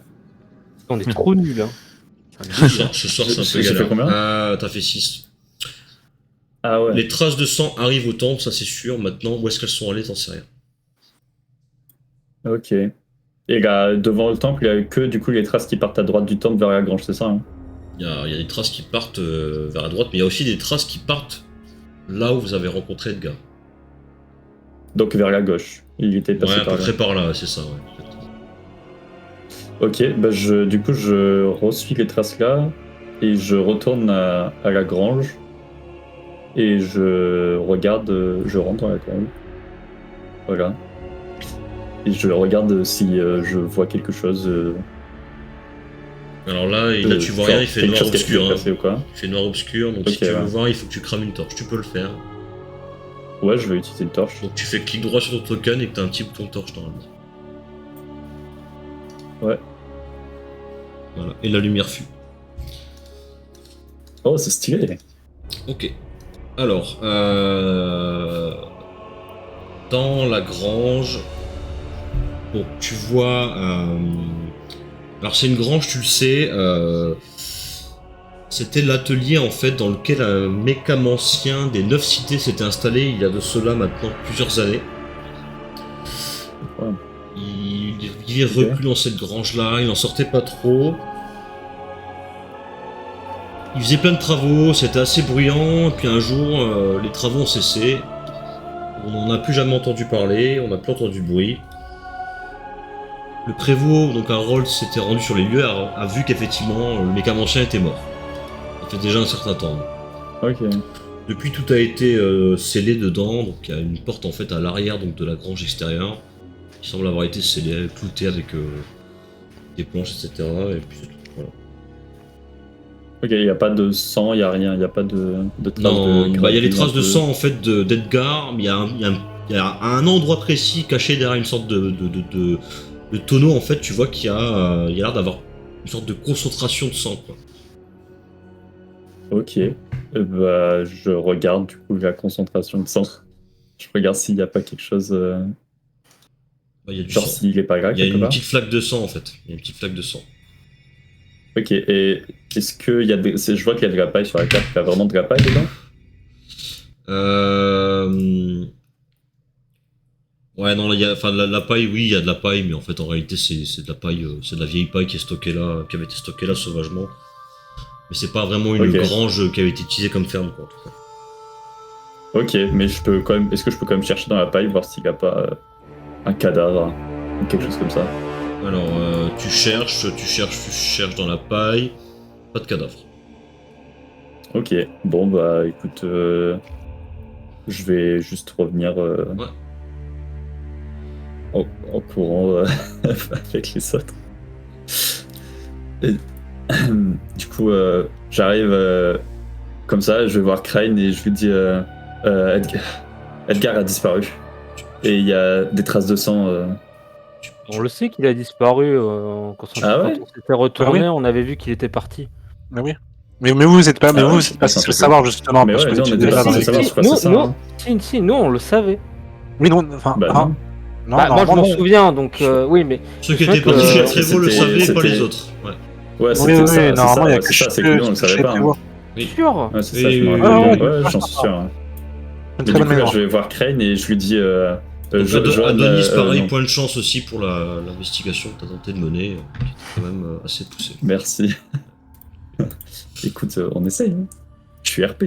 On est trop nuls, hein. Ce soir c'est un peu J'ai fait galère. combien T'as fait 6. Ah ouais. Les traces de sang arrivent au temple, ça c'est sûr. Maintenant, où est-ce qu'elles sont allées, t'en sais rien. Ok. Et là, devant le temple, il y a que du coup les traces qui partent à droite du temple vers la grange, c'est ça hein? Il y a des traces qui partent vers la droite, mais il y a aussi des traces qui partent là où vous avez rencontré Edgar. Donc vers la gauche. Il était Ouais, passé à peu par là. près par là, c'est ça, ouais. Exactement. Ok, bah du coup je re-suis les traces là et je retourne à la grange et je regarde, je rentre dans la grange. Voilà. Et je regarde si je vois quelque chose. Alors là, tu vois rien, il fait quelque noir chose qui a pu obscur. se Hein. passer ou quoi. Il fait noir obscur, donc Ok, si tu veux ouais. voir, il faut que tu crames une torche. Tu peux le faire. Ouais, je vais utiliser une torche. Donc tu fais clic droit sur ton token et que t'as un petit bouton torche normalement. Ouais. Voilà, et la lumière fuit. Oh, c'est stylé. Ok. Alors, dans la grange, bon, tu vois. Alors, c'est une grange, tu le sais. C'était l'atelier en fait dans lequel un mécamancien des 9 cités s'était installé il y a de cela maintenant plusieurs années. Ouais. Il vivait reclus dans cette grange-là, il n'en sortait pas trop. Il faisait plein de travaux, c'était assez bruyant, et puis un jour, les travaux ont cessé. On n'en a plus jamais entendu parler, on n'a plus entendu de bruit. Le prévôt, donc Harold, s'était rendu sur les lieux, a vu qu'effectivement, le mécamancien était mort. Ça fait déjà un certain temps. Ok. Depuis, tout a été scellé dedans, donc il y a une porte en fait à l'arrière donc de la grange extérieure, qui semble avoir été scellée, cloutée avec des planches, etc. Et puis c'est tout. Voilà. Ok, il n'y a pas de sang, il n'y a rien, il n'y a pas de traces Non, de bah il y a les gravité traces un de peu. sang en fait d'Edgar, mais il y a un endroit précis caché derrière une sorte de tonneau en fait, tu vois qu'il y a l'air d'avoir une sorte de concentration de sang quoi. Ok. Bah, je regarde du coup la concentration de sang. Je regarde s'il n'y a pas quelque chose. Bah, il y a du Genre sang. s'il est pas là Il y a quelque une part. petite flaque de sang en fait. Il y a une petite flaque de sang. Ok, et est-ce qu'il y a je vois qu'il y a de la paille sur la carte, il y a vraiment de la paille dedans? Ouais, non, enfin, la paille, oui, il y a de la paille, mais en fait, en réalité, c'est de la paille, c'est de la vieille paille qui est stockée là, qui avait été stockée là sauvagement. Mais c'est pas vraiment une Ok. grange qui avait été utilisée comme ferme, quoi, en tout cas. Ok, mais je peux quand même. Est-ce que je peux quand même chercher dans la paille, voir s'il n'y a pas un cadavre ou quelque chose comme ça? Alors, tu cherches dans la paille, pas de cadavre. Ok, bon bah écoute, je vais juste revenir Ouais. en courant avec les autres. Et, du coup, j'arrive comme ça, je vais voir Crane et je lui dis Edgar a disparu. Et il y a des traces de sang. On le sait qu'il a disparu. Quand Ah ouais on s'était retourné, Ah on avait vu qu'il était parti. Mais oui. Mais vous êtes pas, mais Ah ouais, vous êtes pas c'est un censé peu le savoir justement Mais parce ouais, que nous, on tu était étais pas là dans censés les- savoir, je crois que c'est ça. Hein. nous on le savait. Oui, non, enfin, Bah ah, non. non, Bah, moi je normalement, m'en non. souviens, donc oui, mais Ceux qui C'est vrai étaient que, partis chez le parce que Prévost le c'était- savaient, pas c'était- les autres. Ouais. Ouais, Oui, c'était oui, ça, c'est normalement, ça, il y a ouais, que c'est ça, c'est que nous, on le savait pas. Hein. sûr. Ouais, c'est ça, je me Oui, rappelle. oui, Ouais, oui. j'en suis sûr. Ouais. Une Mais très du bonne coup, là, mémoire. je vais voir Crane et je lui dis. Donc, Johan, Adonis, pareil, non. point de chance aussi pour l'investigation que tu as tenté de mener, qui était quand même assez poussée. Merci. Écoute, on essaye. Hein. Je suis RP.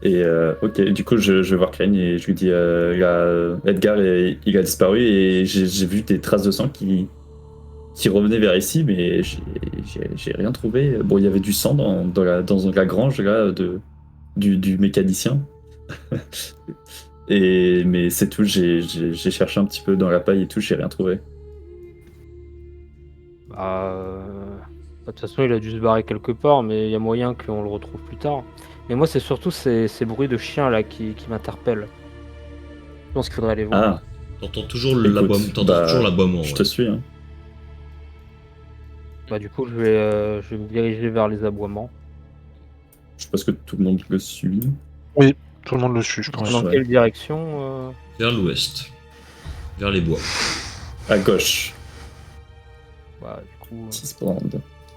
Et ok, du coup, je vais voir Crane et je lui dis Edgar, il a disparu et j'ai vu des traces de sang qui revenaient vers ici, mais j'ai rien trouvé. Bon, il y avait du sang dans la grange là, du mécanicien. Mais c'est tout, j'ai cherché un petit peu dans la paille et tout, j'ai rien trouvé. De toute façon, il a dû se barrer quelque part, mais il y a moyen qu'on le retrouve plus tard. Mais moi, c'est surtout ces bruits de chiens là qui m'interpellent. Je pense qu'il faudrait aller voir. Ah, T'entends toujours Écoute, toujours l'aboiement. je ouais. te suis. Hein. Bah, du coup, je vais me diriger vers les aboiements. Je pense que tout le monde le suit. Tout le monde le suit, je pense. Dans Ouais. quelle direction Vers l'ouest. Vers les bois. À gauche. Bah, du coup, Tisbrand.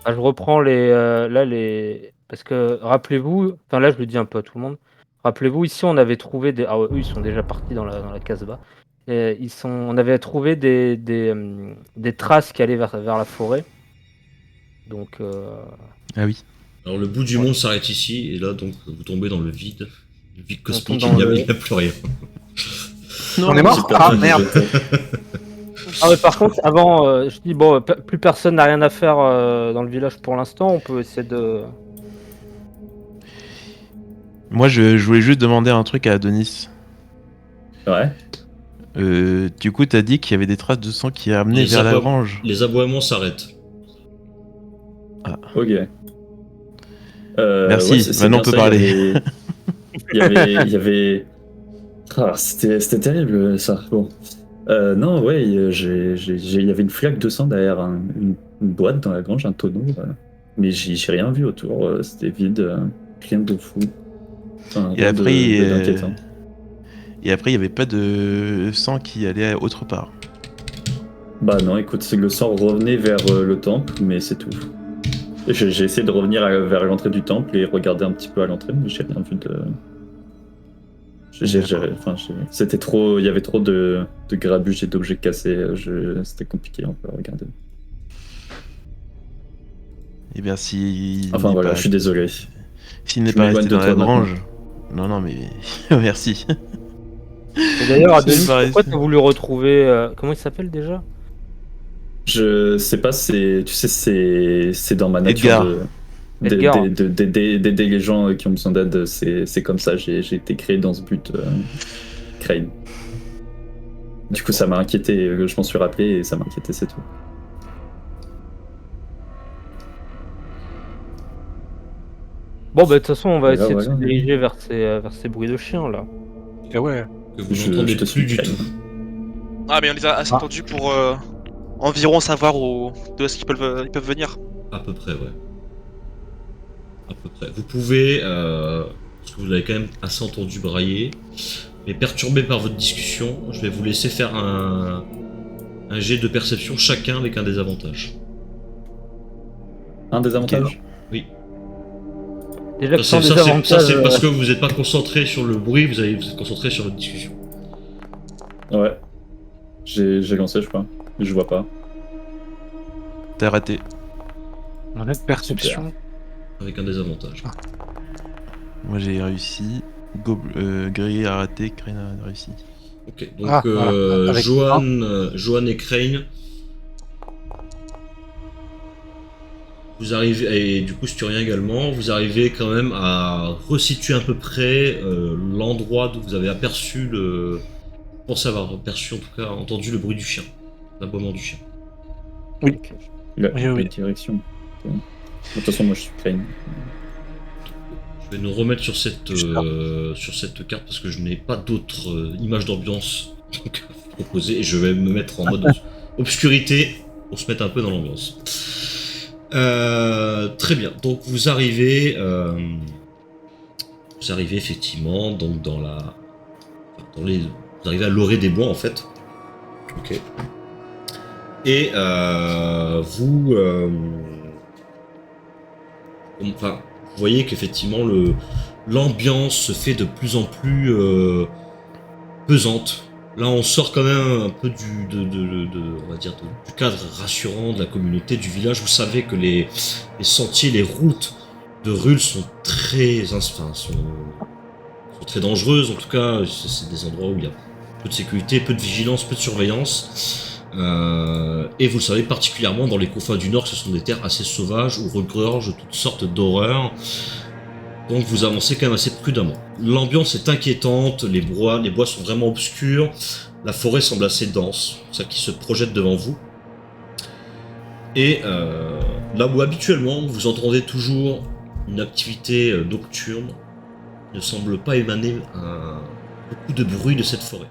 je reprends les. Parce que rappelez-vous, enfin là, je le dis un peu à tout le monde. Rappelez-vous, ici, on avait trouvé des. Ah ouais, eux, ils sont déjà partis dans la Casbah. On avait trouvé des traces qui allaient vers la forêt. Donc, Ah oui. Alors le bout du monde s'arrête ici, et là donc vous tombez dans le vide. Le vide cosmique, tombe dans il n'y a plus rien. On est mort? J'ai perdu Ah, mon merde. jeton. ah ouais, par contre, avant, je dis bon, plus personne n'a rien à faire dans le village pour l'instant. On peut essayer de. Moi, je voulais juste demander un truc à Adonis. Ouais. Du coup, t'as dit qu'il y avait des traces de sang qui amenaient Les vers la abois- grange. Les aboiements s'arrêtent. Ok. Merci, ouais, c'est maintenant bien on peut ça, parler. Il y avait. Ah, c'était terrible ça. Bon. Non, ouais, il y avait une flaque de sang derrière une boîte dans la grange, un tonneau. Mais j'ai rien vu autour. C'était vide. Rien de fou. Enfin, Et rien après, d'inquiétant. Et après, il n'y avait pas de sang qui allait autre part. Bah non, écoute, le sang revenait vers le temple, mais c'est tout. J'ai essayé de revenir vers l'entrée du temple et regarder un petit peu à l'entrée, mais j'ai rien vu de. C'était trop. Il y avait trop de grabuges et d'objets cassés. C'était compliqué un peu à regarder. Et bien, si. Enfin voilà, je suis désolé. S'il n'est je pas m'éloigne resté de dans la toi grange. Non, mais. Merci. Et d'ailleurs, C'est Adonis, pareil. pourquoi t'as voulu retrouver. Comment il s'appelle déjà? Je sais pas, tu sais, c'est dans ma nature Edgar. Edgar. d'aider les gens qui ont besoin d'aide. C'est comme ça, j'ai été créé dans ce but. Crane. Du coup, ça m'a inquiété. Je m'en suis rappelé et ça m'a inquiété, c'est tout. Bon, bah, de toute façon, on va Voilà, essayer de voilà. se diriger vers ces bruits de chiens là. Et ouais. Que vous Je n'entendez te plus suis, du Crane. tout. Ah, mais on les a assez entendus pour environ savoir d'où est-ce qu'ils peuvent venir. À peu près, ouais. À peu près. Vous pouvez, parce que vous l'avez quand même assez entendu brailler, mais perturbé par votre discussion, je vais vous laisser faire un jet de perception chacun avec un désavantage. Un des avantages. Oui. Déjà que Ça, sans c'est- des avantages. c'est parce que vous n'êtes pas concentré sur le bruit, vous êtes concentré sur votre discussion. Ouais. J'ai lancé, je crois. Mais je vois pas. T'as raté. On a de perception. Avec un désavantage. Moi, j'ai réussi. Gris a raté, Crane a réussi. Ok, donc voilà. Avec Johan et Crane, vous arrivez, et du coup Sturien également, vous arrivez quand même à resituer à peu près l'endroit d'où vous avez aperçu pensez avoir aperçu en tout cas, entendu le bruit du chien, l'aboiement du chien. Ok. La Oui. direction. De toute façon, moi je suis Crane. Je vais nous remettre sur cette carte parce que je n'ai pas d'autres images d'ambiance donc, à vous proposer et je vais me mettre en mode obscurité pour se mettre un peu dans l'ambiance. Très bien. Donc vous arrivez effectivement donc dans les, vous arrivez à l'orée des bois en fait. Ok. Et vous voyez qu'effectivement l'ambiance se fait de plus en plus pesante. Là, on sort quand même un peu on va dire du cadre rassurant de la communauté, du village. Vous savez que les sentiers, les routes de Rul sont très dangereuses. En tout cas, c'est des endroits où il y a peu de sécurité, peu de vigilance, peu de surveillance. Et vous le savez particulièrement dans les confins du Nord, que ce sont des terres assez sauvages où regorgent toutes sortes d'horreurs. Donc vous avancez quand même assez prudemment. L'ambiance est inquiétante, les bois sont vraiment obscurs, la forêt semble assez dense, ça qui se projette devant vous. Et là où habituellement vous entendez toujours une activité nocturne, ne semble pas émaner beaucoup de bruit de cette forêt.